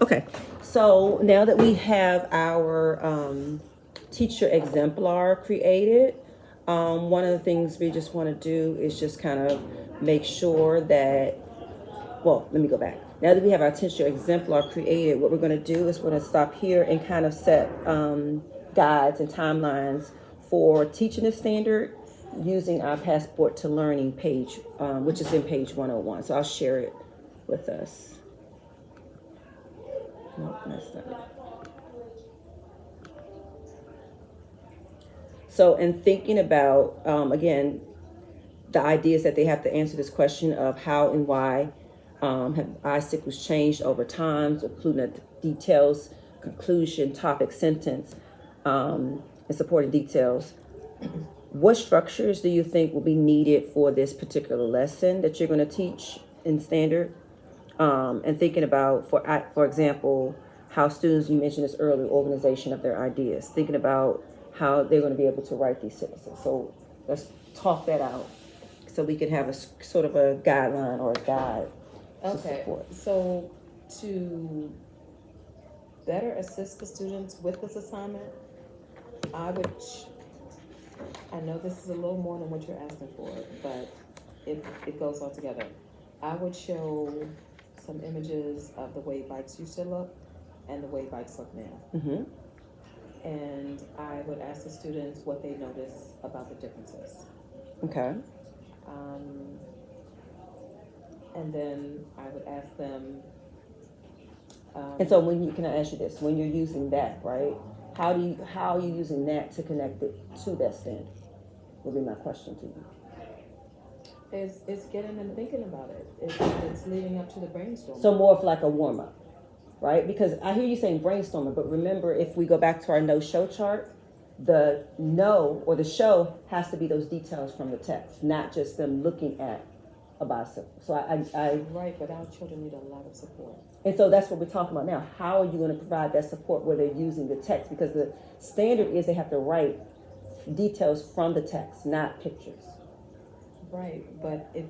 Okay, so now that we have our teacher exemplar created, one of the things we just want to do is just kind of make sure that, well, let me go back. Now that we have our teacher exemplar created, what we're going to do is we're going to stop here and kind of set guides and timelines for teaching the standard using our Passport to Learning page, which is in page 101. So I'll share it with us. Nope, that's not it. So, in thinking about, again, the ideas that they have to answer this question of how and why have icicles changed over time, including the details, conclusion, topic, sentence, and supporting details. What structures do you think will be needed for this particular lesson that you're going to teach in standard? And thinking about, for example, how students, you mentioned this earlier, organization of their ideas, thinking about how they're going to be able to write these sentences. So let's talk that out so we can have a sort of a guideline or a guide to support. So to better assist the students with this assignment, I know this is a little more than what you're asking for, but it goes all together. I would show some images of the way bikes used to look and the way bikes look now. Mm-hmm. And I would ask the students what they notice about the differences. Okay. And then I would ask them. And so can I ask you this? When you're using that, right? How are you using that to connect it to that standard? Would be my question to you. It's getting them thinking about it. It's leading up to the brainstorm. So more of like a warm up, right? Because I hear you saying brainstorming, but remember, if we go back to our no-show chart, the no or the show has to be those details from the text, not just them looking at a bicycle. So I right, but our children need a lot of support. And so that's what we're talking about now. How are you going to provide that support where they're using the text? Because the standard is they have to write details from the text, not pictures. Right, but if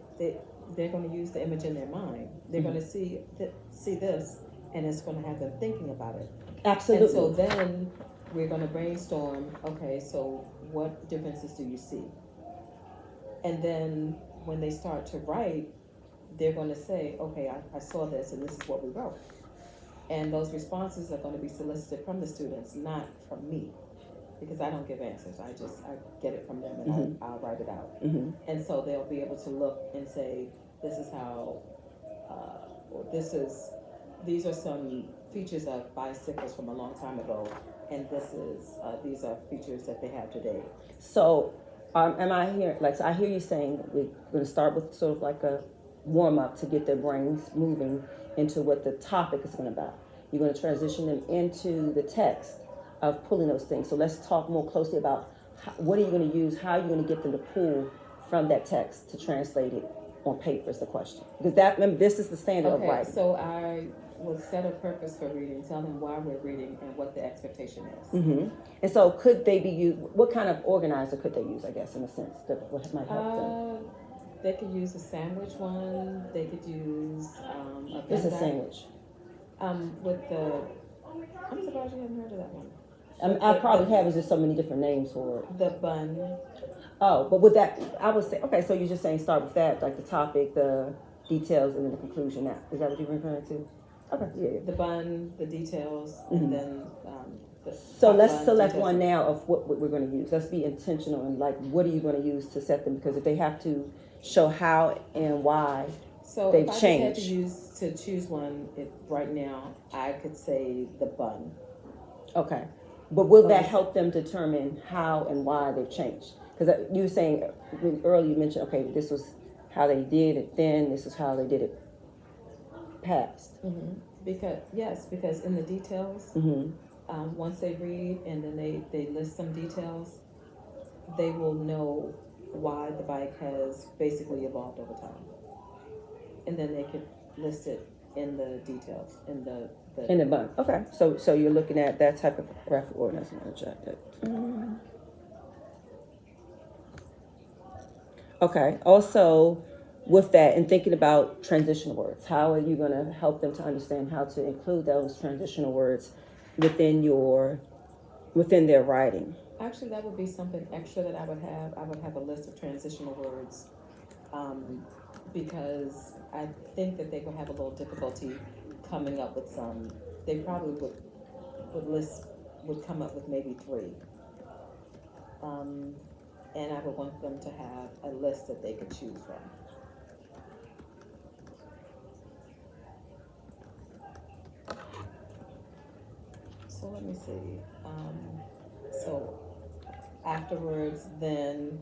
they're going to use the image in their mind, they're going to see this, and it's going to have them thinking about it. Absolutely. And so then we're going to brainstorm. Okay, so what differences do you see? And then when they start to write, they're going to say, okay, I saw this and this is what we wrote. And those responses are going to be solicited from the students, not from me, because I don't give answers. I get it from them and I'll write it out. Mm-hmm. And so they'll be able to look and say, this is how, or these are some features of bicycles from a long time ago, and these are features that they have today. So am I hearing, so I hear you saying we're going to start with sort of like a warm up to get their brains moving into what the topic is going to be about. You're going to transition them into the text of pulling those things. So let's talk more closely about what are you going to use, how are you going to get them to pull from that text to translate it on paper is the question. Because remember, this is the standard of writing. So I will set a purpose for reading, tell them why we're reading and what the expectation is. Mm-hmm. And so could they be used, what kind of organizer could they use, I guess, in a sense, that might help them? They could use a sandwich one. They could use a It's a sandwich. With the, I'm surprised you haven't heard of that one. I probably have, just so many different names for it. The bun. Oh, but with that, I would say, okay, so you're just saying start with that, like the topic, the details, and then the conclusion. Now, is that what you're referring to? Okay, yeah. The bun, the details, and then so let's select one now of what we're going to use. Let's be intentional and like, what are you going to use to set them? Because if they have to show how and why they've if I changed. Just had to choose one right now, I could say the bun. Okay, but will that help them determine how and why they've changed? Because you were saying earlier, you mentioned, okay, this was how they did it then, this is how they did it past. Mm-hmm. Because in the details, once they read and then they list some details, they will know why the bike has basically evolved over time. And then they could list it in the details, in the bun. Okay, so you're looking at that type of graphic organizer. I'm gonna check that. Okay. Also, with that and thinking about transitional words, how are you going to help them to understand how to include those transitional words within their writing? Actually, that would be something extra that I would have. I would have a list of transitional words, because I think that they would have a little difficulty coming up with some. They probably would come up with maybe 3. And I would want them to have a list that they could choose from. So let me see. So afterwards, then,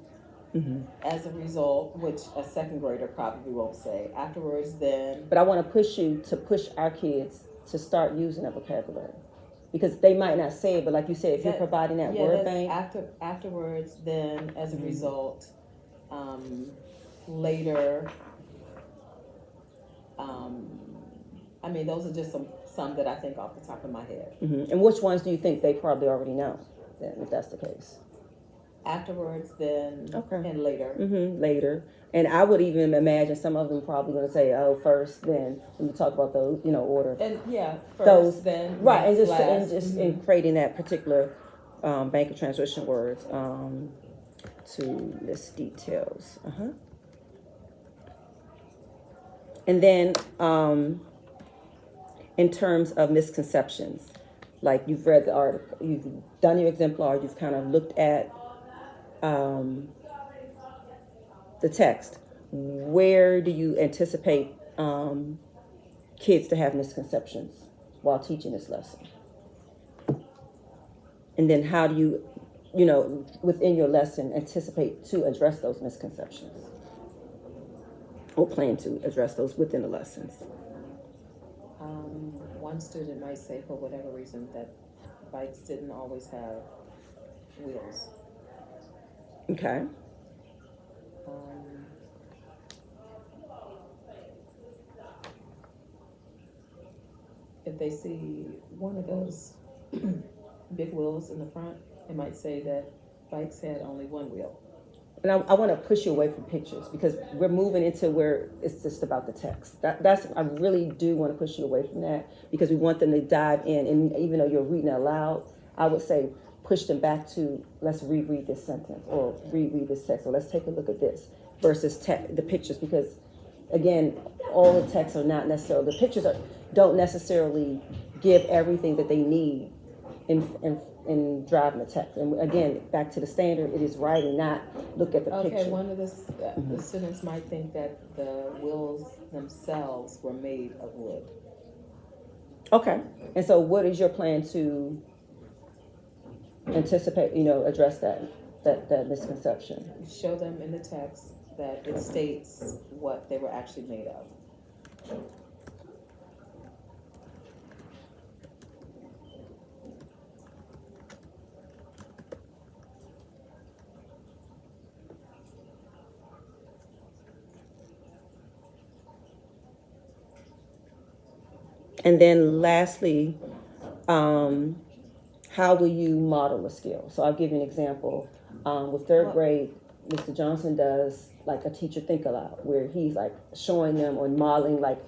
as a result, which a second grader probably won't say. Afterwards, then. But I want to push our kids to start using that vocabulary. Because they might not say it, but like you said, if you're providing that word bank. Afterwards, then, as a result, later, I mean, those are just some that I think off the top of my head. And which ones do you think they probably already know, then, if that's the case? Afterwards, then, and later. Later. And I would even imagine some of them probably going to say, "Oh, first, then." When you talk about those, order. And first, those, then, right, next, and just in creating that particular bank of transition words to list details. And then in terms of misconceptions, like you've read the article, you've done your exemplar, you've kind of looked at the text. Where do you anticipate kids to have misconceptions while teaching this lesson? And then how do you, within your lesson, anticipate to address those misconceptions? Or plan to address those within the lessons? One student might say, for whatever reason, that bikes didn't always have wheels. Okay. If they see one of those big wheels in the front, they might say that bikes had only one wheel. And I want to push you away from pictures because we're moving into where it's just about the text. I really do want to push you away from that because we want them to dive in. And even though you're reading it aloud, I would say push them back to, let's reread this sentence or reread this text, or let's take a look at this versus the pictures, because again, all the texts are not necessarily, the pictures don't necessarily give everything that they need in driving the text. And again, back to the standard, it is writing, not look at the picture. Okay, one of the students might think that the wheels themselves were made of wood. Okay, and so what is your plan to anticipate, address that misconception? Show them in the text that it states what they were actually made of. And then lastly, how will you model a skill? So I'll give you an example. With third grade, Mr. Johnson does like a teacher think aloud, where he's like showing them or modeling, like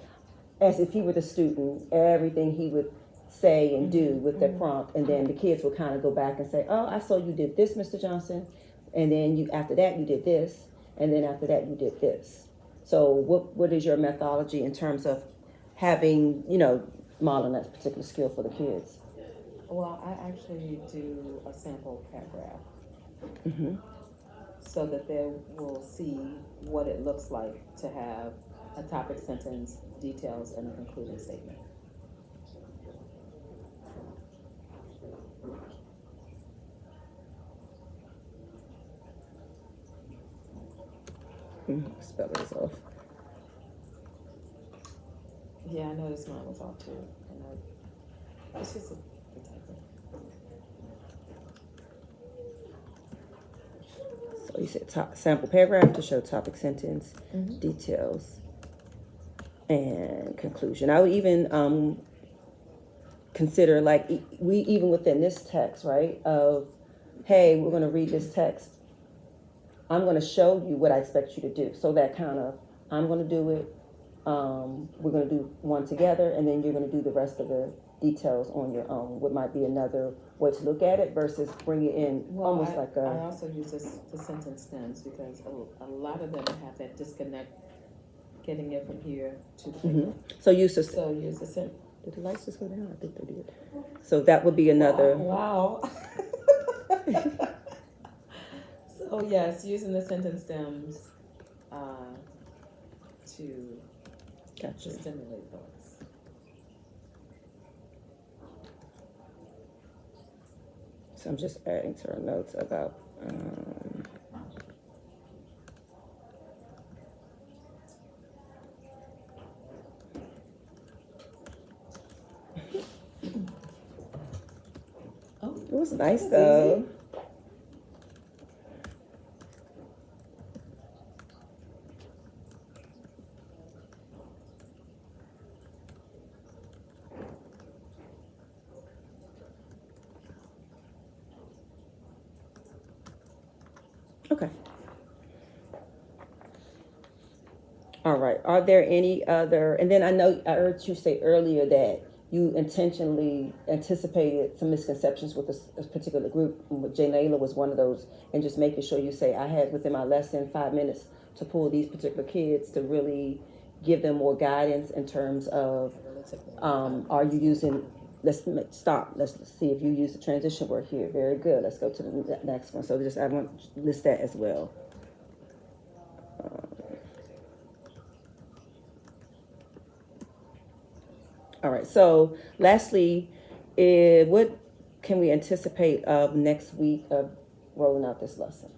as if he were the student, everything he would say and do with their prompt. And then the kids will kind of go back and say, "Oh, I saw you did this, Mr. Johnson. And then after that you did this. And then after that you did this." So what is your methodology in terms of having, modeling that particular skill for the kids? Well, I actually do a sample paragraph. So that they will see what it looks like to have a topic sentence, details, and a concluding statement. Spell this off. Yeah, I noticed mine was off too. It's just a typo. So you said sample paragraph to show topic sentence, details, and conclusion. I would even consider, like, we even within this text, right, of, hey, we're going to read this text. I'm going to show you what I expect you to do. So that kind of I'm going to do it. We're going to do one together, and then you're going to do the rest of the details on your own. What might be another way to look at it versus bring it in almost like I a. also use the sentence stems because a lot of them have that disconnect, getting it from here to the paper. So use the. So use the sentence. Did the lights just go down? I think they did. So that would be another. Wow. So yes, using the sentence stems to Gotcha. stimulate thoughts. So I'm just adding to our notes about. Oh, It was nice that's though. Okay. All right. Are there any other? And then I know I heard you say earlier that you intentionally anticipated some misconceptions with a particular group. Jane Layla was one of those, and just making sure you say I had within my lesson 5 minutes to pull these particular kids to really give them more guidance in terms of are you using. Stop. Let's see if you use the transition word here. Very good. Let's go to the next one. So just I want to list that as well. All right. So lastly, what can we anticipate of next week of rolling out this lesson?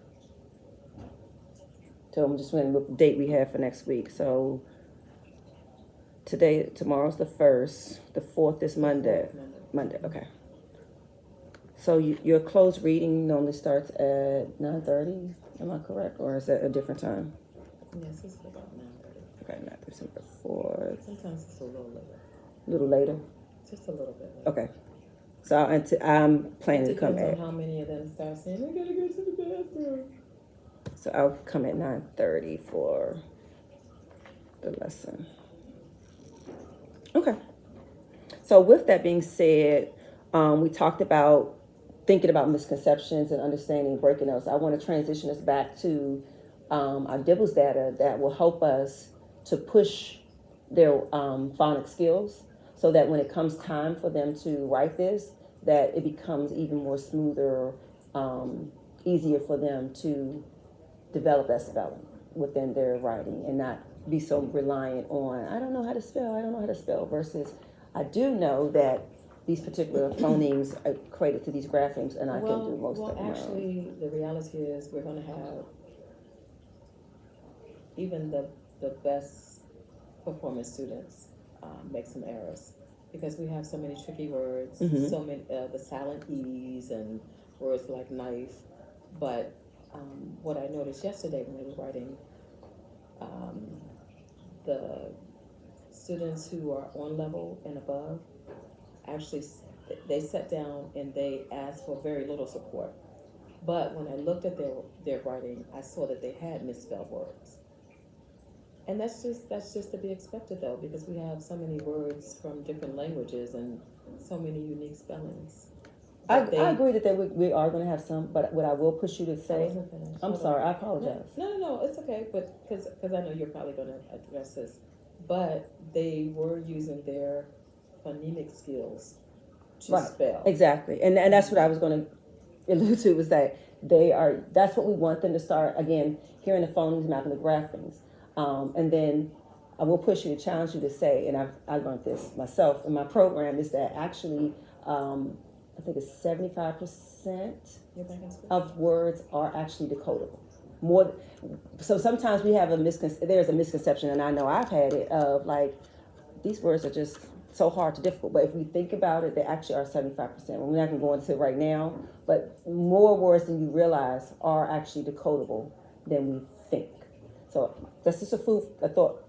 So I'm just wondering what date we have for next week. So tomorrow's the 1st. The 4th is Monday. Monday. Okay. So your closed reading normally starts at 9:30. Am I correct, or is that a different time? Yes, it's about 9:30. Okay, not December 4th. Sometimes it's a little later. A little later. Just a little bit later. Okay. So I'm planning to come Depends at. on how many of them start saying, "I gotta go to the bathroom." So I'll come at 9:30 for the lesson. Okay. So with that being said, we talked about thinking about misconceptions and understanding breaking those. I want to transition us back to our DIBELS data that will help us to push their phonics skills so that when it comes time for them to write this, that it becomes even more smoother, easier for them to develop that spelling within their writing and not be so reliant on, I don't know how to spell, versus I do know that these particular phonemes are created to these graphemes and I can do most of them. Well, actually, the reality is we're going to have even the best performing students make some errors because we have so many tricky words, so many the silent E's and words like knife. But what I noticed yesterday when we were writing, the students who are on level and above actually they sat down and they asked for very little support. But when I looked at their writing, I saw that they had misspelled words. And that's just to be expected though, because we have so many words from different languages and so many unique spellings. I agree that we are going to have some, but what I will push you to say, I'm sorry, I apologize. No, it's okay, but because I know you're probably going to address this, but they were using their phonemic skills to spell. Exactly, and that's what I was going to allude to was that that's what we want them to start, again, hearing the phonemes, mapping the graphemes. And then I will push you to challenge you to say, and I learned this myself in my program, is that actually, I think it's 75% of words are actually decodable. So sometimes we have there's a misconception, and I know I've had it, of like, these words are just so hard to difficult. But if we think about it, they actually are 75%. We're not going to go into it right now, but more words than you realize are actually decodable than we think. So that's just a food for thought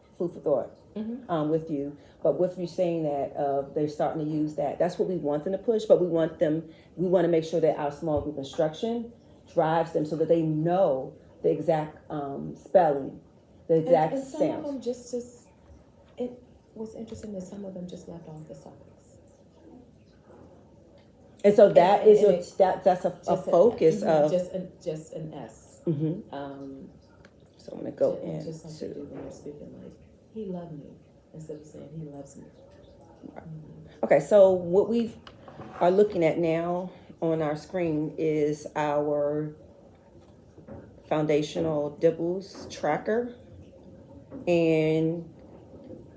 with you. But with you saying that they're starting to use that, that's what we want them to push. But we want to make sure that our small group instruction drives them so that they know the exact spelling the exact and some sound. of them it was interesting that some of them just left off the suffix. And so that is that's a focus of just an S. Mm-hmm. So I'm gonna go just something to do when you're speaking, like he loved me instead of saying he loves me. Right. Okay, so what we are looking at now on our screen is our foundational DIBELS tracker, and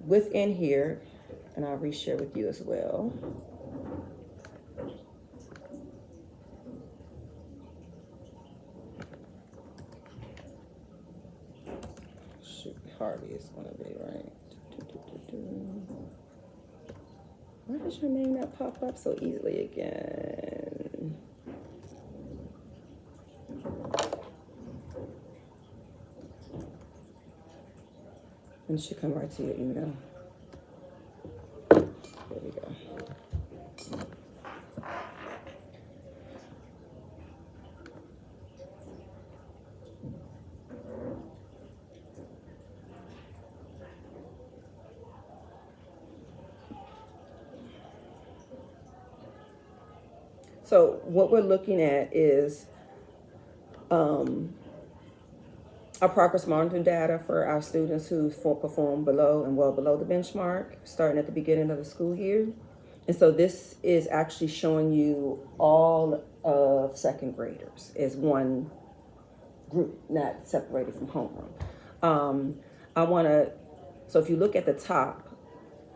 within here, and I'll reshare with you as well. Shoot, Harvey is gonna be right. Why does your name not pop up so easily again? And it should come right to your email. There we go. So what we're looking at is our progress monitoring data for our students who perform below and well below the benchmark, starting at the beginning of the school year. And so this is actually showing you all of second graders as one group, not separated from homeroom. So if you look at the top,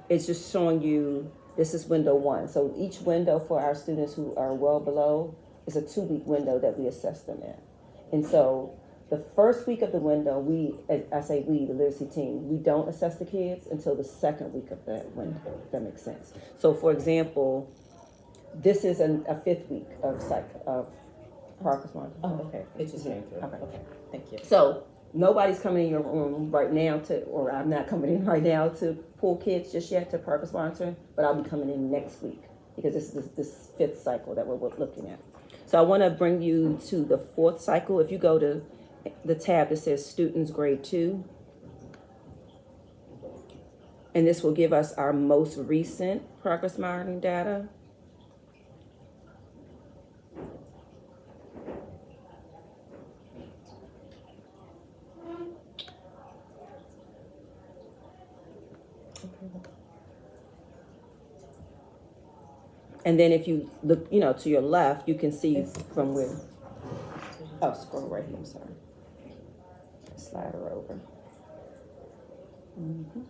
it's just showing you, this is window 1. So each window for our students who are well below is a 2-week window that we assess them in. And so the first week of the window, I say we, the literacy team, we don't assess the kids until the second week of that window, if that makes sense. So for example, this is a 5th week of progress monitoring. Oh, okay. It just came through. Okay. Thank you. So nobody's coming in your room right now or I'm not coming in right now to pull kids just yet to progress monitoring, but I'll be coming in next week because this is this 5th cycle that we're looking at. So I want to bring you to the 4th cycle. If you go to the tab that says Students Grade 2, and this will give us our most recent progress monitoring data. And then if you look, to your left, you can see from where. Oh, scroll right here, I'm sorry. Slide her over. Mm-hmm.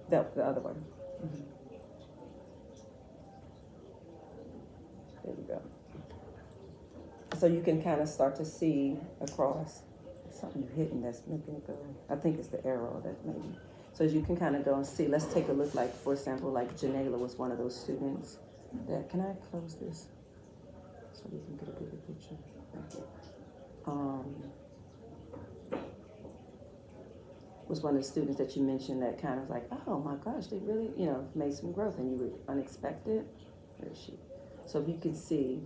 The other one. Mm-hmm. There you go. So you can kind of start to see across. Something hidden that's making it go. I think it's the arrow that maybe. So as you can kind of go and see, let's take a look, like, for example, like Janela was one of those students that, can I close this so we can get a bigger picture? Was one of the students that you mentioned that kind of like, oh my gosh, they really, made some growth and you were unexpected. Where is she? So if you can see,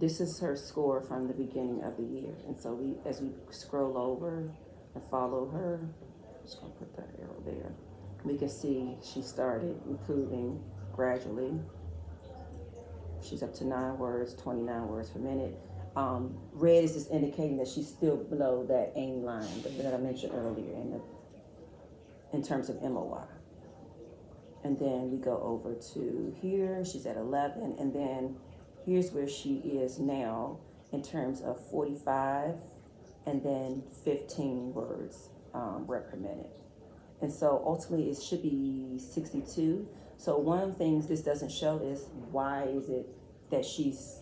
this is her score from the beginning of the year. And so as we scroll over and follow her, I'm just gonna put that arrow there. We can see she started improving gradually. She's up to 9 words, 29 words per minute. Red is just indicating that she's still below that aim line that I mentioned earlier in terms of MOI. And then we go over to here, she's at 11, and then here's where she is now in terms of 45 and then 15 words read per minute. And so ultimately it should be 62. So one of the things this doesn't show is why is it that she's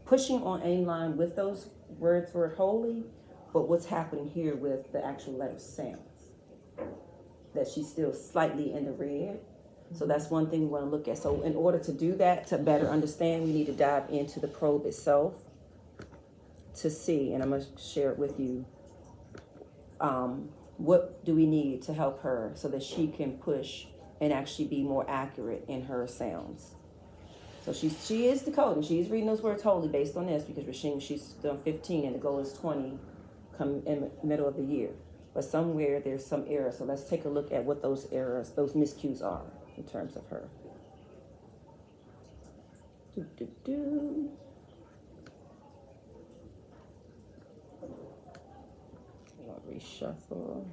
pushing on aim line with those words word wholly, but what's happening here with the actual letter sounds, that she's still slightly in the red. So that's one thing we want to look at. So in order to do that, to better understand, we need to dive into the probe itself to see, and I'm going to share it with you, what do we need to help her so that she can push and actually be more accurate in her sounds. So she is decoding. She's reading those words wholly based on this because she's done 15 and the goal is 20 come in the middle of the year. But somewhere there's some error. So let's take a look at what those errors, those miscues are in terms of her. I'll reshuffle.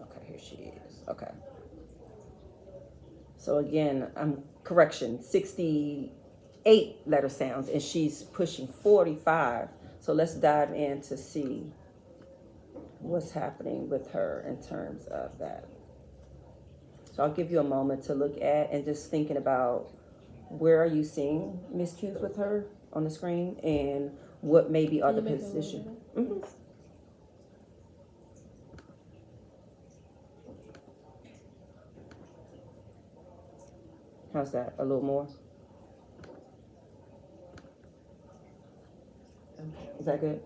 Okay, here she is. Okay. So again, correction, 68 letter sounds, and she's pushing 45. So let's dive in to see what's happening with her in terms of that. So I'll give you a moment to look at and just thinking about where are you seeing miscues with her on the screen and what maybe are the position. Mm-hmm. How's that? A little more? Okay. Is that good?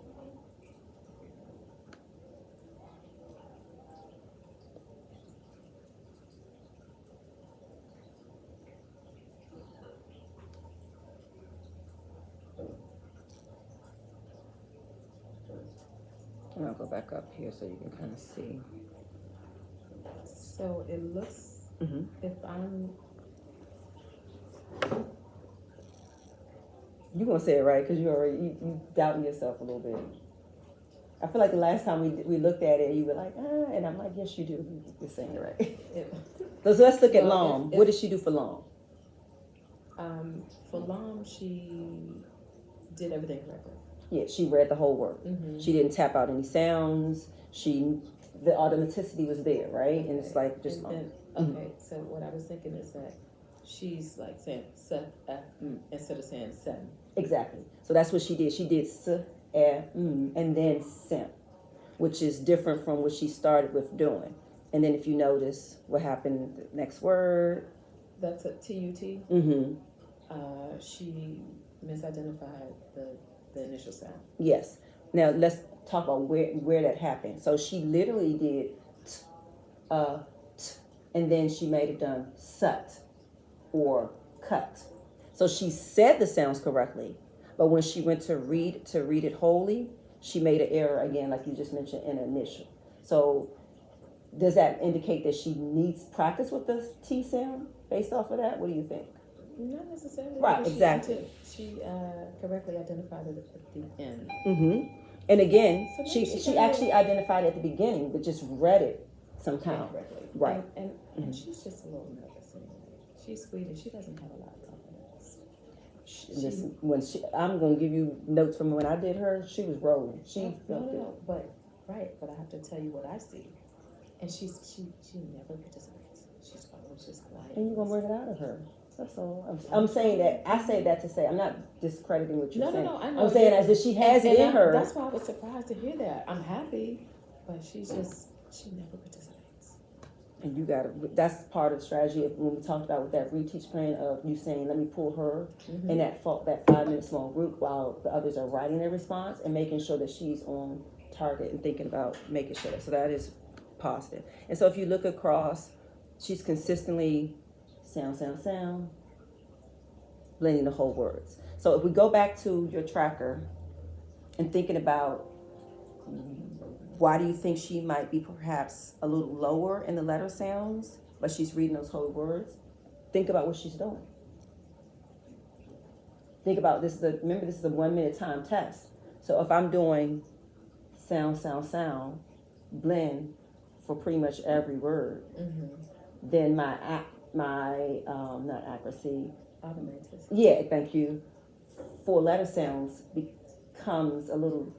And I'll go back up here so you can kind of see. So it looks, if I'm, you gonna say it right because you doubting yourself a little bit. I feel like the last time we looked at it, you were like, and I'm like, yes, you do. You're saying it right. So let's look at Lom. What did she do for Lom? For Lom, she did everything correctly. Yeah, she read the whole word. She didn't tap out any sounds. The automaticity was there, right? And it's like just. Okay, so what I was thinking is that she's like saying instead of saying sem. Exactly. So that's what she did. She did and then sem, which is different from what she started with doing. And then if you notice what happened, the next word. That's a TUT. She misidentified the initial sound. Yes. Now let's talk about where that happened. So she literally did t, and then she made it done sut or cut. So she said the sounds correctly, but when she went to read it wholly, she made an error again, like you just mentioned, in initial. So does that indicate that she needs practice with the T sound based off of that? What do you think? Not necessarily. Right, exactly. She correctly identified it at the end. And again, So she actually identified it at the beginning, but just read it somehow. Correctly. Right. And she's just a little nervous anyway. She's sweet and she doesn't have a lot of confidence. Listen, I'm gonna give you notes from when I did her. She was rolling. No, but I have to tell you what I see, and she never participates. She's always just quiet. And you're gonna bring it out of her. That's all. I'm saying that. I say that to say I'm not discrediting what you're saying. No, I know. I'm saying as if she has it in her. That's why I was surprised to hear that. I'm happy, but she never participates. And you got to, that's part of the strategy of when we talked about with that reteach plan of you saying, let me pull her in that 5-minute small group while the others are writing their response and making sure that she's on target and thinking about making sure. So that is positive. And so if you look across, she's consistently sound, blending the whole words. So if we go back to your tracker and thinking about why do you think she might be perhaps a little lower in the letter sounds, but she's reading those whole words? Think about what she's doing. Think about this is a 1-minute time test. So if I'm doing sound, blend for pretty much every word, then my not accuracy. Automaticity. Yeah, thank you. 4 letter sounds becomes a little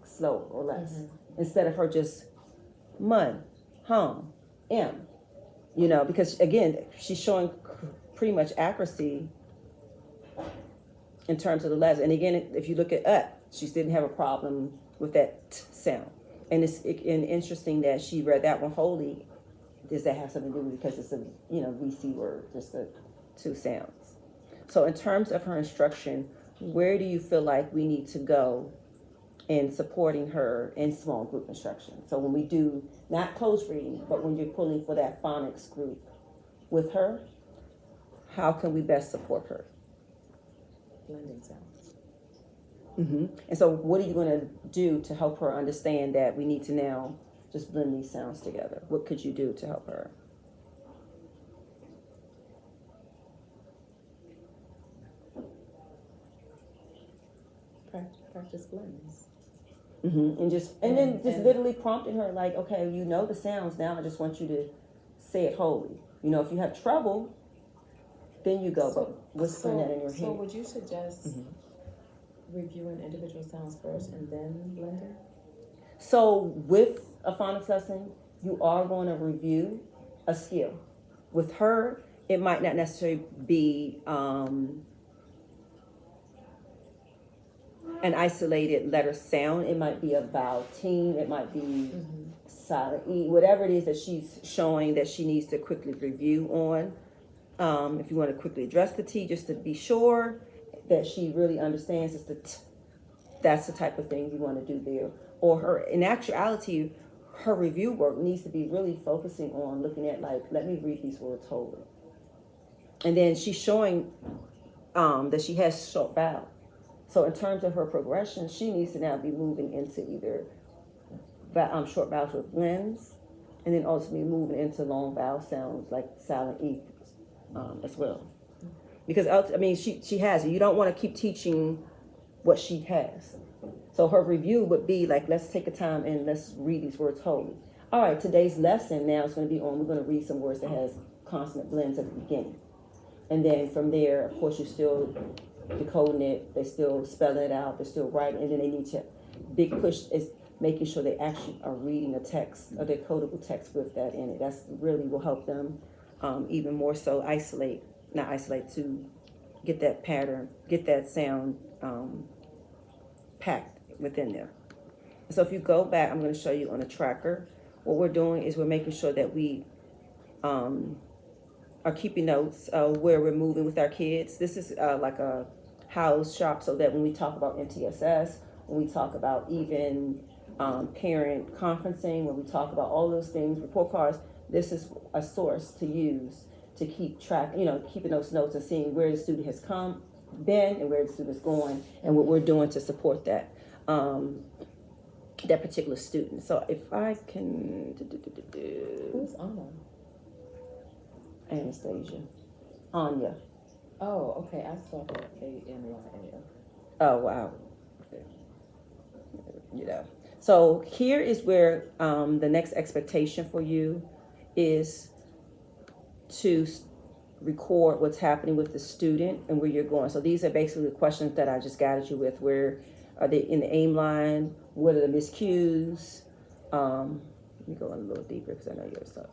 slower or less. Instead of her just mud, hum, m, because again, she's showing pretty much accuracy in terms of the letters. And again, if you look at she didn't have a problem with that t sound. And it's interesting that she read that one wholly. Does that have something to do with because it's a VC word, just the 2 sounds. So in terms of her instruction, where do you feel like we need to go in supporting her in small group instruction? So when we do not close reading, but when you're pulling for that phonics group with her, how can we best support her? Blending sounds. And so what are you going to do to help her understand that we need to now just blend these sounds together? What could you do to help her? Practice blends. And then just And- literally prompting her like, okay, you know the sounds now. I just want you to say it wholly. You know, if you have trouble, then you go, but whispering that in your So head. would you suggest reviewing individual sounds first and then blending? So with a phonics lesson, you are going to review a skill. With her, it might not necessarily be an isolated letter sound. It might be a vowel team. It might be silent E, whatever it is that she's showing that she needs to quickly review on. If you want to quickly address the T, just to be sure that she really understands it's the T. That's the type of thing you want to do there. Or her, in actuality, her review work needs to be really focusing on looking at like, let me read these words wholly. And then she's showing that she has short vowel. So in terms of her progression, she needs to now be moving into either short vowels with blends, and then ultimately moving into long vowel sounds like silent E as well. Because I mean, she has it. You don't want to keep teaching what she has. So her review would be like, let's take a time and let's read these words wholly. All right, today's lesson now is going to be on, we're going to read some words that has consonant blends at the beginning. And then from there, of course, you're still decoding it, they're still spelling it out, they're still writing, and then they need to, big push is making sure they actually are reading a text, a decodable text with that in it. That's really will help them even more so to get that pattern, get that sound packed within there. So if you go back, I'm going to show you on a tracker. What we're doing is we're making sure that we are keeping notes where we're moving with our kids. This is like a house shop, so that when we talk about MTSS, when we talk about even parent conferencing, when we talk about all those things, report cards, this is a source to use to keep track, keeping those notes and seeing where the student has been and where the student is going, and what we're doing to support that that particular student. So if I can, Who's Anna? Anastasia, Anya. Oh, okay. I saw her ANYA. Oh wow. So here is where the next expectation for you is to record what's happening with the student and where you're going. So these are basically the questions that I just guided you with. Where are they in the aim line? What are the miscues? Let me go in a little deeper because I know your stuff.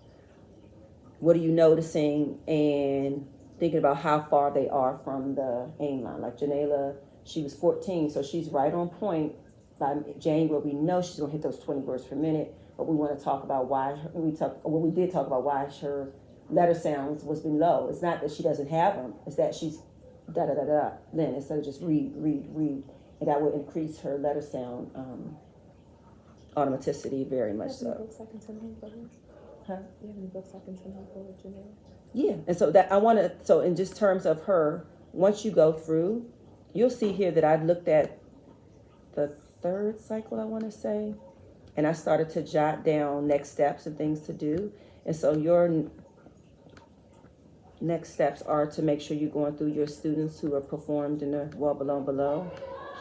What are you noticing and thinking about how far they are from the aim line? Like Janela, she was 14, so she's right on point. By January, we know she's gonna hit those 20 words per minute, but we want to talk about why we did talk about why her letter sounds was been low. It's not that she doesn't have them, it's that she's da da da da. Then instead of just read, and that will increase her letter sound automaticity very much so. Books I can send home for her? Huh? You have any books I can send home for Janelle? Yeah, and so that I want to. So in just terms of her, once you go through, you'll see here that I looked at the third cycle, I want to say, and I started to jot down next steps and things to do. And so your next steps are to make sure you're going through your students who are performed in the well below.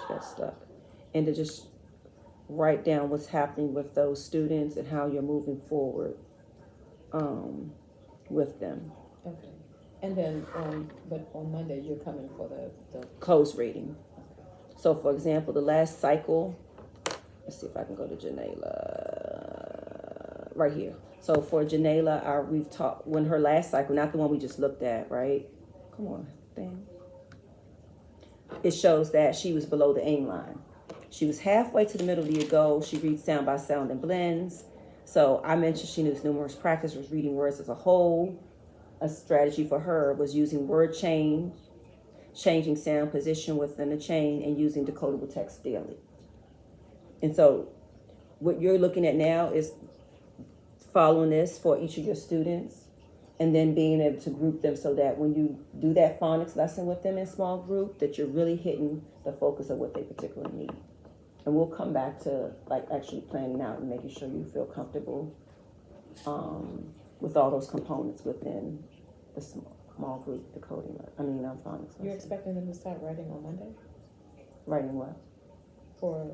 She got stuck, and to just write down what's happening with those students and how you're moving forward with them. Okay. And then but on Monday you're coming for the Close reading. okay. So for example, the last cycle, let's see if I can go to Janela right here. So for Janela, we've talked when her last cycle, not the one we just looked at, right? Come on, thing. It shows that she was below the aim line. She was halfway to the middle of the goal. She reads sound by sound and blends. So I mentioned she knows numerous practice, was reading words as a whole. A strategy for her was using word change. changing sound position within a chain, and using decodable text daily. And so what you're looking at now is following this for each of your students, and then being able to group them so that when you do that phonics lesson with them in small group, that you're really hitting the focus of what they particularly need. And we'll come back to like actually planning out and making sure you feel comfortable with all those components within the small group decoding. Phonics. You're expecting them to start writing on Monday Writing what? for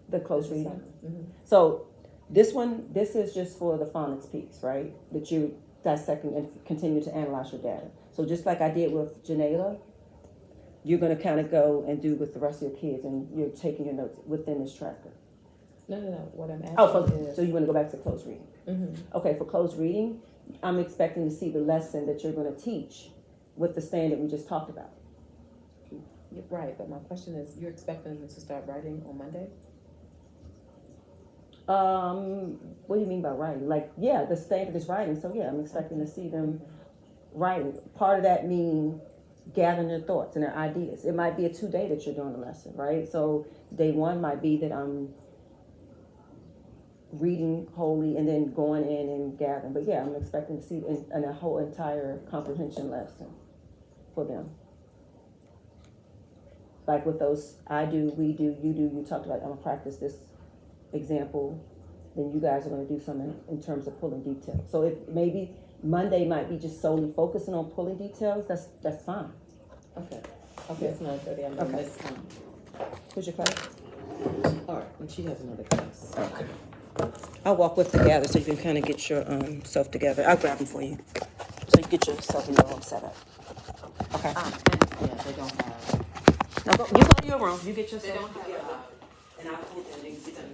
The close reading. Mm-hmm. So this is just for the phonics piece, right? That you dissecting and continue to analyze your data. So just like I did with Janela, you're going to kind of go and do with the rest of your kids, and you're taking your notes within this tracker. No. What I'm asking is. So you want to go back to close reading? Mm-hmm. Okay, for close reading, I'm expecting to see the lesson that you're going to teach with the standard we just talked about. Right, but my question is, you're expecting them to start writing on Monday? What do you mean by writing? Like, yeah, the standard is writing. So yeah, I'm expecting to see them writing. Part of that meaning gathering their thoughts and their ideas. It might be a 2-day that you're doing the lesson, right? So day 1 might be that I'm reading wholly and then going in and gathering. But yeah, I'm expecting to see in a whole entire comprehension lesson for them. Like with those, I do, we do, you do, you talked about, I'm gonna practice this example, then you guys are gonna do something in terms of pulling details. So if maybe Monday might be just solely focusing on pulling details, that's fine. Okay, it's 9:30, I'm gonna miss Who's your class? All right, and she has another class. Okay. I'll walk with together so you can kind of get your self together. I'll grab them for you. So you get yourself in your own setup. Okay. Yeah, they don't have. Now you go to your room. You get yourself together. And I'll put them and you can sit down.